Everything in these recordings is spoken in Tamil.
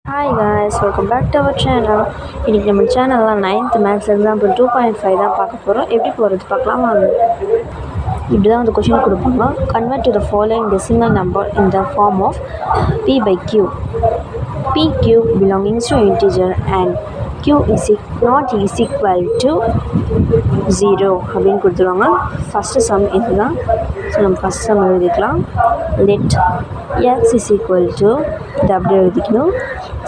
Hi guys, welcome back to our channel. இன்னைக்கு நம்ம சேனல்ல 9th மேத்ஸ் எக்ஸாம்பிள் 2.5 தான் பார்க்க போகிறோம். எப்படி போகிறது பார்க்கலாம் வாங்க. இப்படி தான் வந்து கொஷின் கொடுப்பாங்க. Convert to the following decimal number in the form of p by q. p q belongs to integer and q is not is equal to 0 அப்படின்னு கொடுத்துருவாங்க. ஃபஸ்ட்டு சம் இதுதான். ஸோ நம்ம ஃபஸ்ட் சம் எழுதிக்கலாம். Let x is equal to இது அப்படியே எழுதிக்கணும்.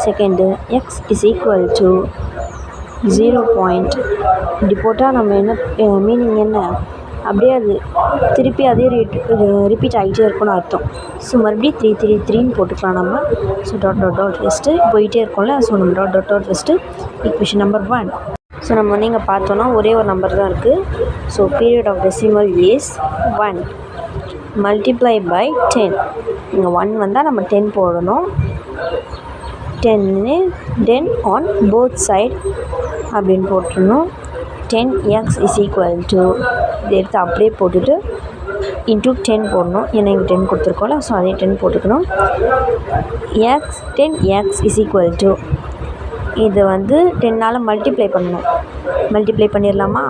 Second x is equal to 0 point இப்படி போட்டால் நம்ம என்ன மீனிங் என்ன, அப்படியே அது திருப்பி அதே ரிப்பீட் ஆகிட்டே இருக்கும்னு அர்த்தம். ஸோ மறுபடியும் 3 போட்டுக்கலாம் நம்ம. ஸோ டாட் ஃபஸ்ட்டு போயிட்டே இருக்கோம்ல. ஸோ நம்ம dot first equation number 1. So நம்ம வந்து இங்கே பார்த்தோன்னா ஒரே ஒரு நம்பர் தான் இருக்குது. So period of decimal is 1 multiply by 10. இங்கே 1 வந்தால் நம்ம 10 போடணும். 10 ஆன் போத் சைட் அப்படின்னு போட்டுடணும். 10x is equal to இதை எடுத்து அப்படியே போட்டுட்டு இன்ட்டு 10 போடணும். ஏன்னா இங்கே 10 கொடுத்துருக்கோம்ல. ஸோ அதே 10 போட்டுக்கணும். 10x is equal to இதை வந்து 10ஆல் மல்டிப்ளை பண்ணணும். மல்டிப்ளை பண்ணிடலாமா?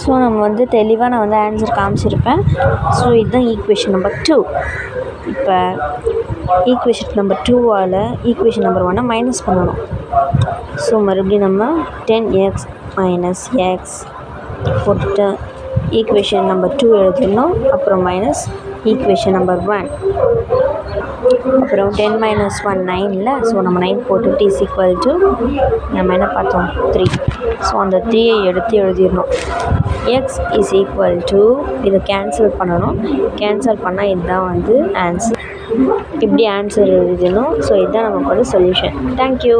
ஸோ நம்ம வந்து தெளிவாக நான் வந்து ஆன்சர் காமிச்சிருப்பேன். ஸோ இதுதான் ஈக்குவேஷன் நம்பர் 2. இப்போ ஈக்குவேஷன் நம்பர் 2ஆல் ஈக்குவேஷன் நம்பர் 1 மைனஸ் பண்ணணும். ஸோ மறுபடியும் நம்ம 10x மைனஸ் எக்ஸ் போட்டுட்டு ஈக்குவேஷன் நம்பர் 2 எழுதிடணும். அப்புறம் மைனஸ் ஈக்குவேஷன் நம்பர் 1. அப்புறம் 10 மைனஸ் 1 9ல். ஸோ நம்ம 9 போட்டுட்டு இஸ் ஈக்குவல் டு நம்ம என்ன பார்த்தோம் 3. ஸோ அந்த 3ஐ எடுத்து எழுதிடணும். எக்ஸ் இஸ் ஈக்குவல் டு இதை கேன்சல் பண்ணணும். கேன்சல் பண்ணால் இதுதான் வந்து ஆன்சர். இப்படி ஆன்சர் எழுதணும். ஸோ இதுதான் நமக்கு வந்து சொல்யூஷன். தேங்க்யூ.